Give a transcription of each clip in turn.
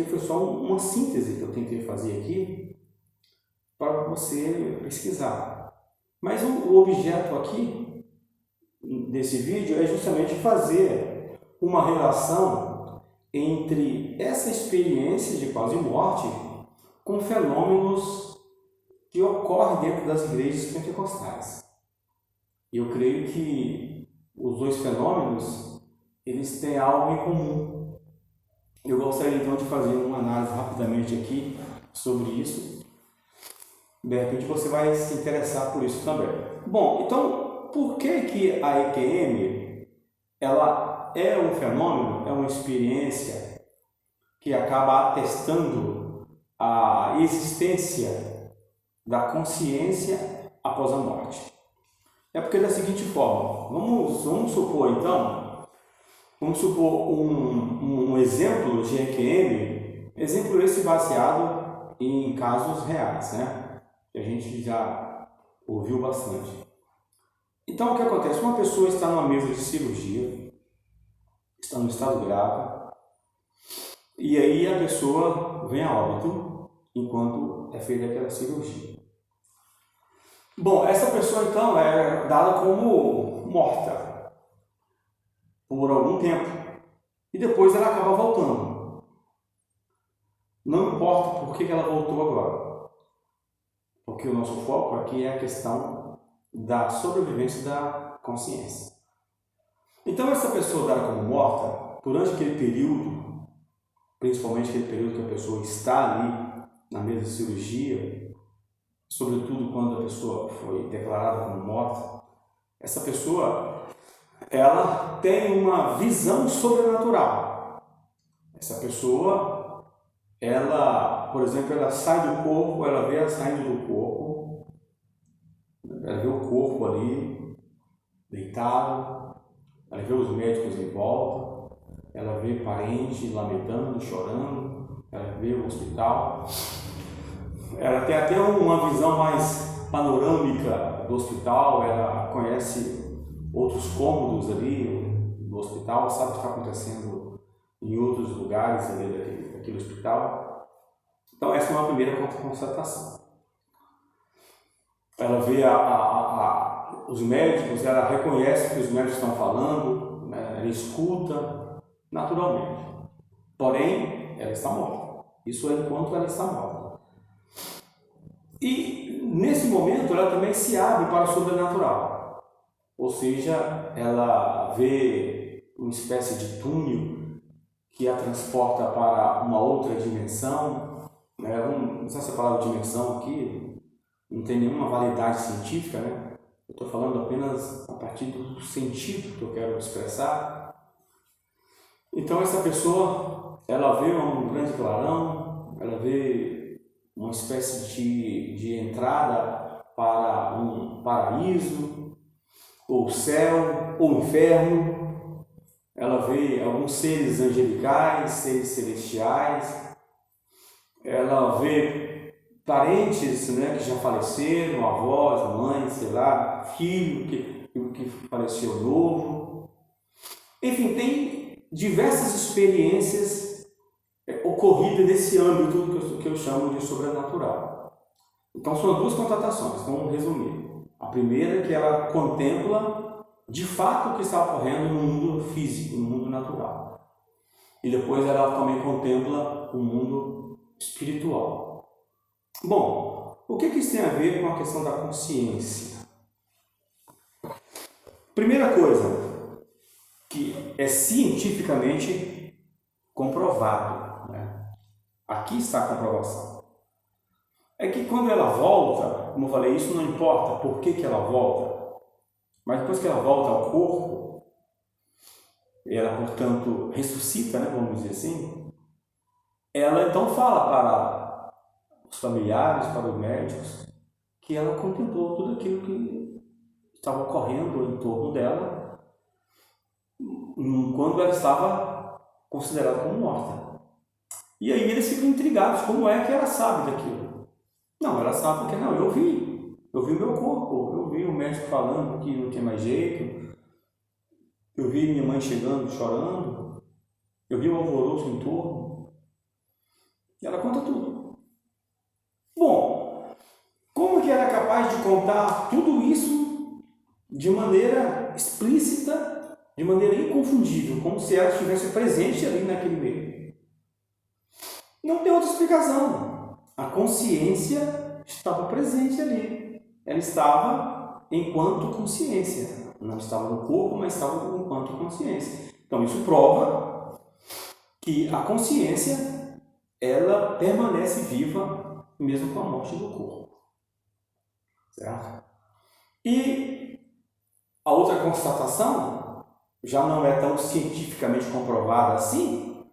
foi só uma síntese que eu tentei fazer aqui para você pesquisar. Mas o objeto aqui desse vídeo é justamente fazer uma relação entre essa experiência de quase morte com fenômenos que ocorrem dentro das igrejas pentecostais. Eu creio que os dois fenômenos, eles têm algo em comum. Eu gostaria então de fazer uma análise rapidamente aqui sobre isso. De repente você vai se interessar por isso também. Bom, então por que a EQM ela é um fenômeno, é uma experiência que acaba atestando a existência da consciência após a morte? É porque da seguinte forma, vamos supor então, um exemplo de EQM, exemplo esse baseado em casos reais, né? Que a gente já ouviu bastante. Então, o que acontece? Uma pessoa está numa mesa de cirurgia, está no estado grave, e aí a pessoa vem a óbito enquanto é feita aquela cirurgia. Bom, essa pessoa então é dada como morta por algum tempo, e depois ela acaba voltando. Não importa por que ela voltou agora, porque o nosso foco aqui é a questão da sobrevivência da consciência. Então essa pessoa dada como morta, durante aquele período, principalmente aquele período que a pessoa está ali na mesa de cirurgia, sobretudo quando a pessoa foi declarada como morta, essa pessoa ela tem uma visão sobrenatural. Essa pessoa, ela, por exemplo, ela sai do corpo, ela vê ela saindo do corpo, ela vê o corpo ali deitado, ela vê os médicos em volta, ela vê parentes lamentando, chorando, ela vê o hospital. Ela tem até uma visão mais panorâmica do hospital, ela conhece outros cômodos ali do hospital, sabe o que está acontecendo em outros lugares ali daquele hospital. Então essa é uma primeira constatação. Ela vê os médicos, ela reconhece o que os médicos estão falando, né? Ela escuta naturalmente. Porém, ela está morta. Isso é enquanto ela está morta. E nesse momento ela também se abre para o sobrenatural. Ou seja, ela vê uma espécie de túnel que a transporta para uma outra dimensão. Não sei se a palavra dimensão aqui não tem nenhuma validade científica, né? Eu estou falando apenas a partir do sentido que eu quero expressar. Então essa pessoa, ela vê um grande clarão, ela vê uma espécie de entrada para um paraíso, ou céu, ou inferno. Ela vê alguns seres angelicais, seres celestiais. Ela vê parentes, né, que já faleceram, avós, mães, sei lá, filho que faleceu novo. Enfim, tem diversas experiências ocorridas nesse âmbito que eu chamo de sobrenatural. Então são duas constatações, vamos resumir. A primeira é que ela contempla de fato o que está ocorrendo no mundo físico, no mundo natural. E depois ela também contempla o mundo espiritual. Bom, o que isso tem a ver com a questão da consciência? Primeira coisa, que é cientificamente comprovado, né? Aqui está a comprovação. É que quando ela volta, como eu falei, isso não importa por que ela volta, mas depois que ela volta ao corpo, ela, portanto, ressuscita, né, vamos dizer assim, ela então fala para os familiares, para os médicos, que ela contemplou tudo aquilo que estava ocorrendo em torno dela quando ela estava considerada como morta. E aí eles ficam intrigados, como é que ela sabe daquilo? Não, ela sabe porque não, eu vi o meu corpo, eu vi o médico falando que não tinha mais jeito, eu vi minha mãe chegando, chorando, eu vi o alvoroço em torno. Ela conta tudo. Bom, como que ela é capaz de contar tudo isso de maneira explícita, de maneira inconfundível, como se ela estivesse presente ali naquele meio? Não tem outra explicação. A consciência estava presente ali. Ela estava enquanto consciência. Não estava no corpo, mas estava enquanto consciência. Então isso prova que a consciência, ela permanece viva mesmo com a morte do corpo. Certo? E a outra constatação já não é tão cientificamente comprovada assim,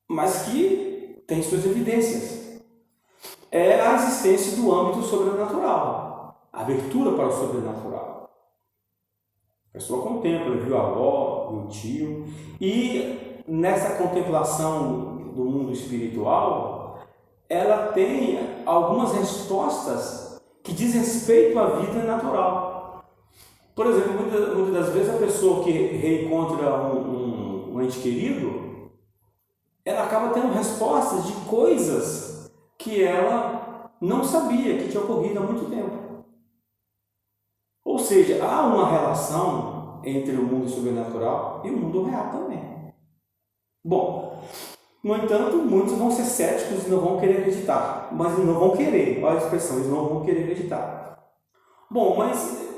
mas que tem suas evidências. É a existência do âmbito sobrenatural, a abertura para o sobrenatural. A pessoa contempla, viu a avó, viu o tio, e nessa contemplação do mundo espiritual, ela tem algumas respostas que diz respeito à vida natural. Por exemplo, muitas das vezes a pessoa que reencontra um ente querido, ela acaba tendo respostas de coisas que ela não sabia que tinha ocorrido há muito tempo. Ou seja, há uma relação entre o mundo sobrenatural e o mundo real também. Bom, no entanto, muitos vão ser céticos e não vão querer acreditar. Mas não vão querer, olha a expressão, eles não vão querer acreditar. Bom, mas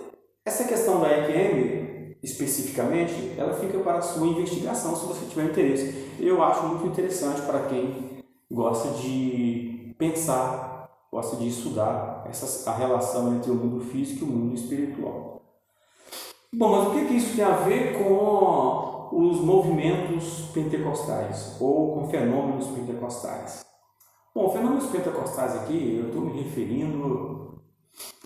essa questão da EQM, especificamente, ela fica para a sua investigação, se você tiver interesse. Eu acho muito interessante para quem gosta de pensar, gosta de estudar a relação entre o mundo físico e o mundo espiritual. Bom, mas o que isso tem a ver com os movimentos pentecostais ou com fenômenos pentecostais? Bom, fenômenos pentecostais aqui, eu estou me referindo,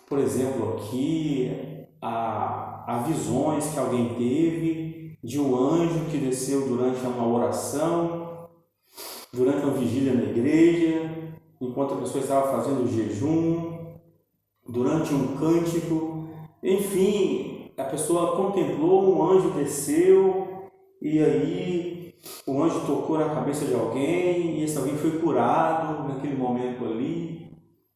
por exemplo, aqui a visões que alguém teve de um anjo que desceu durante uma oração, durante uma vigília na igreja, enquanto a pessoa estava fazendo jejum, durante um cântico, enfim, a pessoa contemplou, um anjo desceu e aí o anjo tocou na cabeça de alguém e esse alguém foi curado naquele momento ali.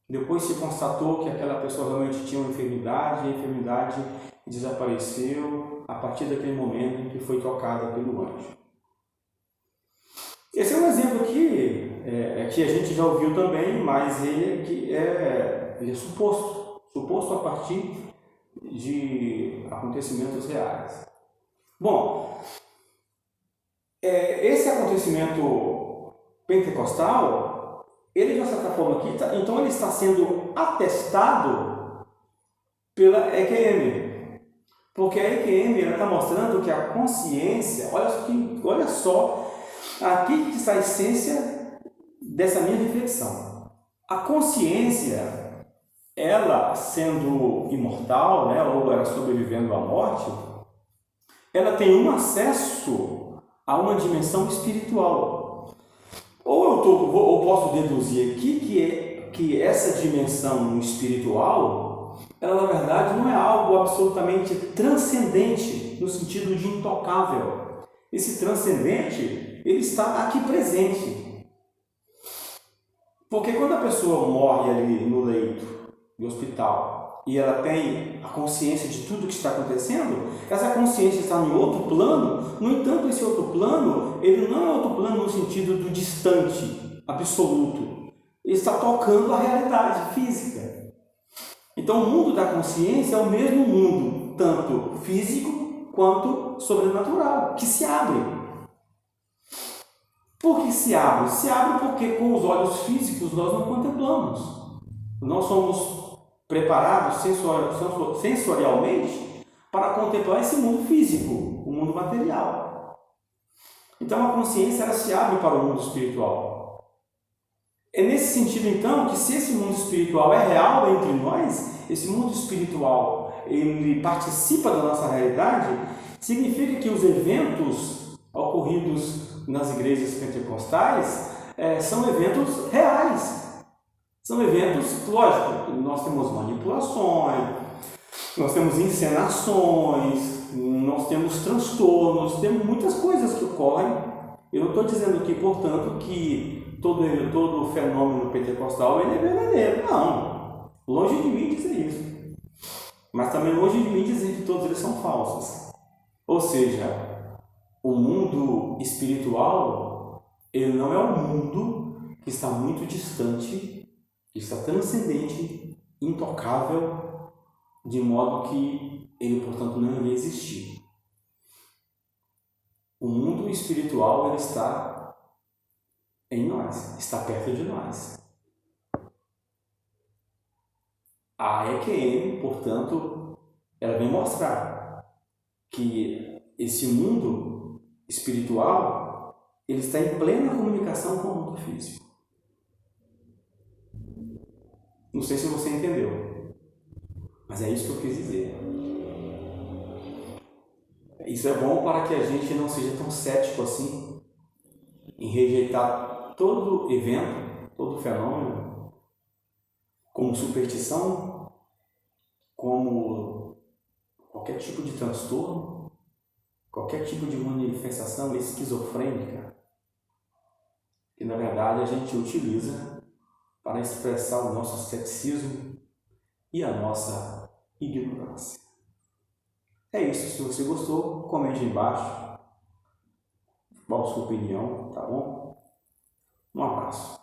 Depois se constatou que aquela pessoa realmente tinha uma enfermidade e a enfermidade desapareceu a partir daquele momento em que foi tocada pelo anjo. Esse é um exemplo que a gente já ouviu também, mas ele é suposto a partir de acontecimentos reais. Bom, esse acontecimento pentecostal, ele de certa forma aqui, então ele está sendo atestado pela EQM. Porque a EQM está mostrando que a consciência, olha só, aqui que está a essência dessa minha reflexão. A consciência, ela sendo imortal, né, ou ela sobrevivendo à morte, ela tem um acesso a uma dimensão espiritual. Ou eu posso deduzir aqui que essa dimensão espiritual, ela na verdade não é algo absolutamente transcendente, no sentido de intocável. Esse transcendente, ele está aqui presente. Porque quando a pessoa morre ali no leito do hospital e ela tem a consciência de tudo que está acontecendo, essa consciência está em outro plano. No entanto, esse outro plano, ele não é outro plano no sentido do distante, absoluto. Ele está tocando a realidade física. Então, o mundo da consciência é o mesmo mundo, tanto físico quanto sobrenatural, que se abre. Por que se abre? Se abre porque com os olhos físicos nós não contemplamos. Nós somos preparados sensorialmente para contemplar esse mundo físico, o mundo material. Então a consciência ela se abre para o mundo espiritual. É nesse sentido então que se esse mundo espiritual é real entre nós, esse mundo espiritual ele participa da nossa realidade, significa que os eventos ocorridos nas igrejas pentecostais são eventos reais. São eventos, lógico, nós temos manipulações, nós temos encenações, nós temos transtornos, temos muitas coisas que ocorrem. Eu não estou dizendo aqui, portanto, que todo fenômeno pentecostal ele é verdadeiro. Não, longe de mim dizer isso. Mas também longe de mim dizer que todos eles são falsos. Ou seja, o mundo espiritual, ele não é um mundo que está muito distante, que está transcendente, intocável, de modo que ele, portanto, não iria existir. O mundo espiritual, ele está em nós, está perto de nós. A EQM, portanto, ela vem mostrar que esse mundo espiritual, ele está em plena comunicação com o mundo físico. Não sei se você entendeu, mas é isso que eu quis dizer. Isso é bom para que a gente não seja tão cético assim em rejeitar todo evento, todo fenômeno, como superstição, como qualquer tipo de transtorno, qualquer tipo de manifestação esquizofrênica, que na verdade a gente utiliza para expressar o nosso ceticismo e a nossa ignorância. É isso, se você gostou, comente aí embaixo qual a sua opinião, tá bom? Um abraço.